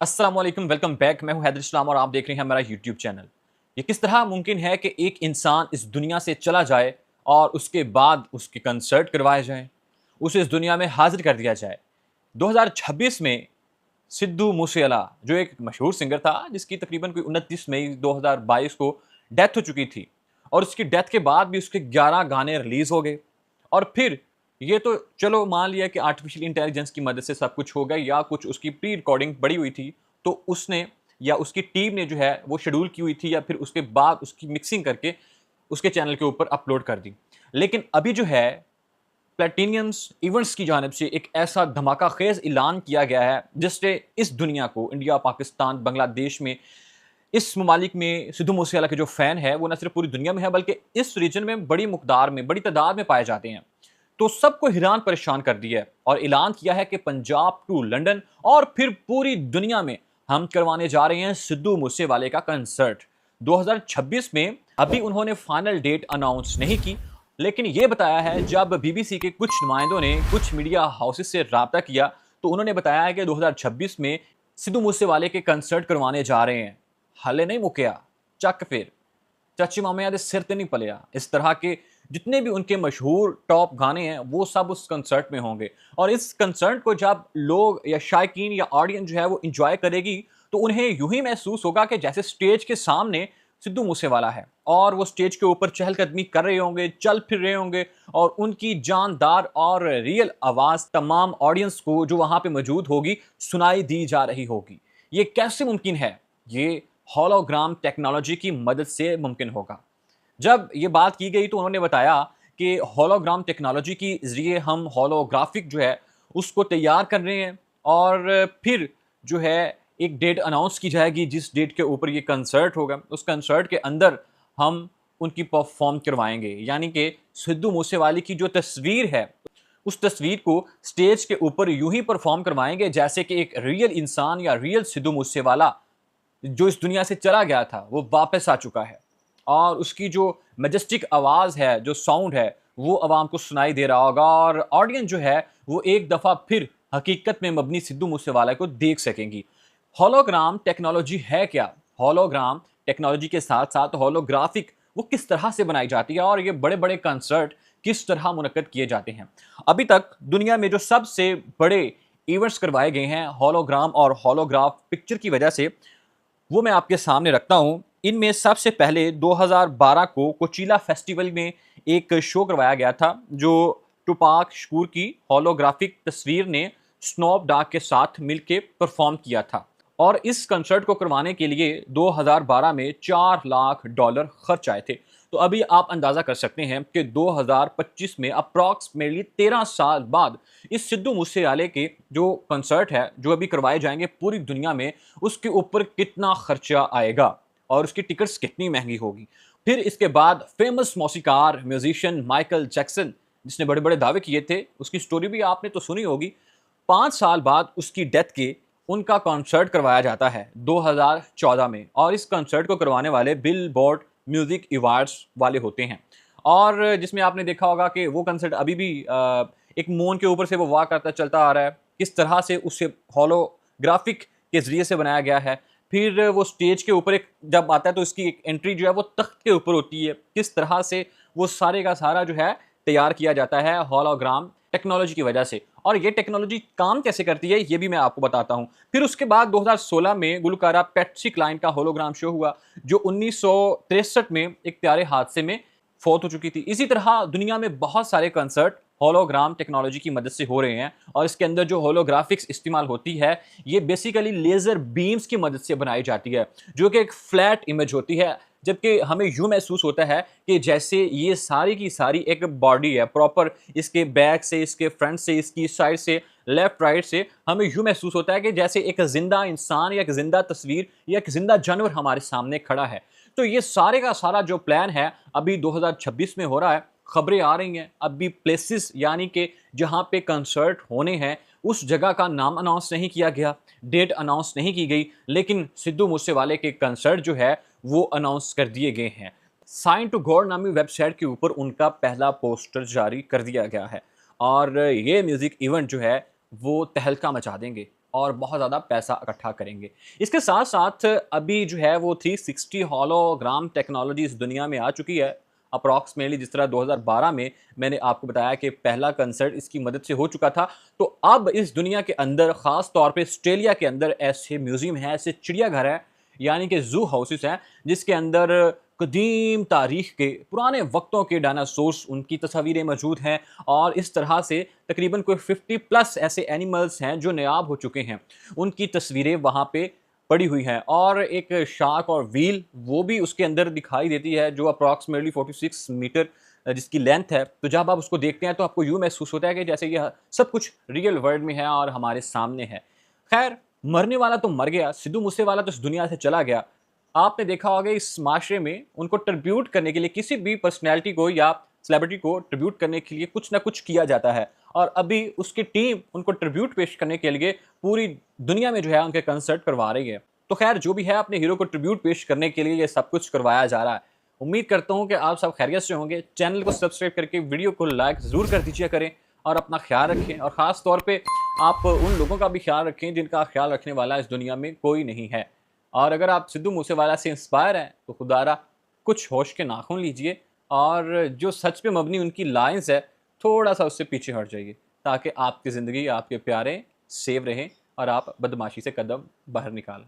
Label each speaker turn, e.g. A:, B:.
A: अस्सलाम वालेकुम, welcome back. मैं हूं हैदर इस्लाम और आप देख रहे हैं हमारा यूट्यूब चैनल। ये किस तरह मुमकिन है कि एक इंसान इस दुनिया से चला जाए और उसके बाद उसके कंसर्ट करवाए जाएं, उसे इस दुनिया में हाजिर कर दिया जाए। 2026 में सिद्धू मूसेवाला, जो एक मशहूर सिंगर था जिसकी तकरीबन कोई 29 मई 2022 को डेथ हो चुकी थी, और उसकी डेथ के बाद भी उसके 11 गाने रिलीज हो गए। और फिर ये तो चलो मान लिया कि आर्टिफिशियल इंटेलिजेंस की मदद से सब कुछ हो गया, या कुछ उसकी प्री रिकॉर्डिंग बड़ी हुई थी तो उसने या उसकी टीम ने जो है वो शेड्यूल की हुई थी, या फिर उसके बाद उसकी मिक्सिंग करके उसके चैनल के ऊपर अपलोड कर दी। लेकिन अभी जो है प्लेटिनियम्स इवेंट्स की जानिब से एक ऐसा धमाका खेज ऐलान किया गया है जिससे इस दुनिया को, इंडिया, पाकिस्तान, बांग्लादेश में, इस ममालिक में सिद्धू मूसेवाला के जो फैन है वो न सिर्फ पूरी दुनिया में है बल्कि इस रीजन में बड़ी मुकदार में, बड़ी तादाद में पाए जाते हैं। तो सबको हैरान परेशान कर दिया है और ऐलान किया है कि पंजाब टू लंदन और फिर पूरी दुनिया में हम करवाने जा रहे हैं सिद्धू मूसेवाले का कंसर्ट 2026 में। अभी उन्होंने फाइनल डेट अनाउंस नहीं की, लेकिन यह बताया है, जब बीबीसी के कुछ नुमाइंदों ने कुछ मीडिया हाउसेस से रब्ता किया तो उन्होंने बताया है कि 2026 में सिद्धू मूसेवाले के कंसर्ट करवाने जा रहे हैं। हाले नहीं मुकया, चक फिर चाची मामया दे सिर ते नहीं पलिया। इस तरह के जितने भी उनके मशहूर टॉप गाने हैं वो सब उस कंसर्ट में होंगे। और इस कंसर्ट को जब लोग या शायकीन या ऑडियंस जो है वो इंजॉय करेगी तो उन्हें यूं ही महसूस होगा कि जैसे स्टेज के सामने सिद्धू मूसेवाला है और वो स्टेज के ऊपर चहलकदमी कर रहे होंगे, चल फिर रहे होंगे, और उनकी जानदार और रियल आवाज़ तमाम ऑडियंस को जो वहाँ पे मौजूद होगी सुनाई दी जा रही होगी। ये कैसे मुमकिन है? ये होलोग्राम टेक्नोलॉजी की मदद से मुमकिन होगा। जब ये बात की गई तो उन्होंने बताया कि होलोग्राम टेक्नोलॉजी के ज़रिए हम होलोग्राफिक जो है उसको तैयार कर रहे हैं, और फिर जो है एक डेट अनाउंस की जाएगी जिस डेट के ऊपर ये कंसर्ट होगा। उस कंसर्ट के अंदर हम उनकी परफॉर्म करवाएंगे, यानी कि सिद्धू मूसेवाले की जो तस्वीर है उस तस्वीर को स्टेज के ऊपर यूं ही परफॉर्म करवाएंगे जैसे कि एक रियल इंसान या रियल सिद्धू मूसेवाला जो इस दुनिया से चला गया था वो वापस आ चुका है। और उसकी जो मैजेस्टिक आवाज़ है, जो साउंड है, वो आवाम को सुनाई दे रहा होगा, और ऑडियंस जो है वो एक दफ़ा फिर हकीकत में मबनी सिद्धू मूसेवाला को देख सकेंगी। होलोग्राम टेक्नोलॉजी है क्या? होलोग्राम टेक्नोलॉजी के साथ साथ होलोग्राफिक वो किस तरह से बनाई जाती है, और ये बड़े बड़े कंसर्ट किस तरह मुनक्कद किए जाते हैं। अभी तक दुनिया में जो सबसे बड़े इवेंट्स करवाए गए हैं होलोग्राम और होलोग्राफ पिक्चर की वजह से, वो मैं आपके सामने रखता हूँ। इनमें सबसे पहले 2012 को कोचीला फेस्टिवल में एक शो करवाया गया था जो टुपाक शकूर की होलोग्राफिक तस्वीर ने स्नॉप डॉग के साथ मिलकर परफॉर्म किया था। और इस कंसर्ट को करवाने के लिए 2012 में $4 लाख खर्च आए थे। तो अभी आप अंदाज़ा कर सकते हैं कि 2025 में अप्रॉक्सीमेटली 13 साल बाद इस सिद्धू मूसेवाले के जो कंसर्ट है जो अभी करवाए जाएंगे पूरी दुनिया में, उसके ऊपर कितना खर्चा आएगा और उसकी टिकट्स कितनी महंगी होगी। फिर इसके बाद फेमस मौसीकार म्यूजिशियन माइकल जैक्सन, जिसने बड़े बड़े दावे किए थे, उसकी स्टोरी भी आपने तो सुनी होगी। 5 साल बाद उसकी डेथ के उनका कॉन्सर्ट करवाया जाता है 2014 में, और इस कॉन्सर्ट को करवाने वाले बिलबोर्ड म्यूजिक अवार्ड्स वाले होते हैं। और जिसमें आपने देखा होगा कि वो कंसर्ट अभी भी एक मून के ऊपर से वो वाक करता चलता आ रहा है, किस तरह से उसे होलोग्राफिक के जरिए से बनाया गया है। फिर वो स्टेज के ऊपर एक जब आता है तो इसकी एक एंट्री जो है वो तख्त के ऊपर होती है, किस तरह से वो सारे का सारा जो है तैयार किया जाता है होलोग्राम टेक्नोलॉजी की वजह से। और ये टेक्नोलॉजी काम कैसे करती है ये भी मैं आपको बताता हूँ। फिर उसके बाद 2016 में गुलकारा पैट्सी क्लाइन का होलोग्राम शो हुआ जो 1963 में एक प्यारे हादसे में फौत हो चुकी थी। इसी तरह दुनिया में बहुत सारे कंसर्ट होलोग्राम टेक्नोलॉजी की मदद से हो रहे हैं, और इसके अंदर जो होलोग्राफिक्स इस्तेमाल होती है ये बेसिकली लेज़र बीम्स की मदद से बनाई जाती है, जो कि एक फ्लैट इमेज होती है, जबकि हमें यूँ महसूस होता है कि जैसे ये सारी की सारी एक बॉडी है प्रॉपर। इसके बैक से, इसके फ्रंट से, इसकी साइड से, लेफ्ट राइट से हमें यूँ महसूस होता है कि जैसे एक ज़िंदा इंसान या एक ज़िंदा तस्वीर या एक ज़िंदा जानवर हमारे सामने खड़ा है। तो ये सारे का सारा जो प्लान है अभी 2026 में हो रहा है। खबरें आ रही हैं, अभी प्लेसेस यानी कि जहाँ पे कंसर्ट होने हैं उस जगह का नाम अनाउंस नहीं किया गया, डेट अनाउंस नहीं की गई, लेकिन सिद्धू मूसेवाले के कंसर्ट जो है वो अनाउंस कर दिए गए हैं। साइन टू गॉड नामी वेबसाइट के ऊपर उनका पहला पोस्टर जारी कर दिया गया है, और ये म्यूज़िक इवेंट जो है वो तहलका मचा देंगे। और बहुत ज़्यादा पैसा इकट्ठा करेंगे। इसके साथ-साथ अभी जो है वो 360 होलोग्राम टेक्नोलॉजी इस दुनिया में आ चुकी है। अप्रॉक्सिमेटली जिस तरह 2012 में मैंने आपको बताया कि पहला कंसर्ट इसकी मदद से हो चुका था। तो अब इस दुनिया के अंदर ख़ास तौर पे ऑस्ट्रेलिया के अंदर ऐसे म्यूज़ियम हैं, ऐसे चिड़ियाघर हैं, यानी कि ज़ू हाउसेस हैं, जिसके अंदर कदीम तारीख़ के पुराने वक़्तों के डायनासोर्स उनकी तस्वीरें मौजूद हैं और इस तरह से तकरीबन कोई 50 प्लस ऐसे एनिमल्स हैं जो नायाब हो चुके हैं। उनकी तस्वीरें वहाँ पे पड़ी हुई हैं और एक शार्क और व्हील वो भी उसके अंदर दिखाई देती है जो अप्रॉक्सिमेटली 46 मीटर जिसकी लेंथ है। तो जब आप उसको देखते हैं तो आपको यूँ महसूस होता है कि जैसे ये सब कुछ रियल वर्ल्ड में है और हमारे सामने है। ख़ैर, मरने वाला तो मर गया, सिद्धू मूसेवाला तो इस दुनिया से चला गया। आपने देखा होगा इस माशरे में उनको ट्रिब्यूट करने के लिए किसी भी पर्सनैलिटी को या सेलिब्रिटी को ट्रिब्यूट करने के लिए कुछ ना कुछ किया जाता है और अभी उसकी टीम उनको ट्रिब्यूट पेश करने के लिए पूरी दुनिया में जो है उनके कंसर्ट करवा रही है। तो खैर जो भी है अपने हीरो को ट्रिब्यूट पेश करने के लिए ये सब कुछ करवाया जा रहा है। उम्मीद करता हूँ कि आप सब खैरियत से होंगे। चैनल को सब्सक्राइब करके वीडियो को लाइक ज़रूर कर दीजिए करें और अपना ख्याल रखें और ख़ास तौर पे आप उन लोगों का भी ख्याल रखें जिनका ख्याल रखने वाला इस दुनिया में कोई नहीं है। और अगर आप सिद्धू मूसेवाला से इंस्पायर हैं तो खुदारा कुछ होश के नाखून लीजिए और जो सच पे मबनी उनकी लाइन्स है थोड़ा-सा उससे पीछे हट जाइए ताकि आपकी ज़िंदगी, आपके प्यारे सेव रहें और आप बदमाशी से कदम बाहर निकालें।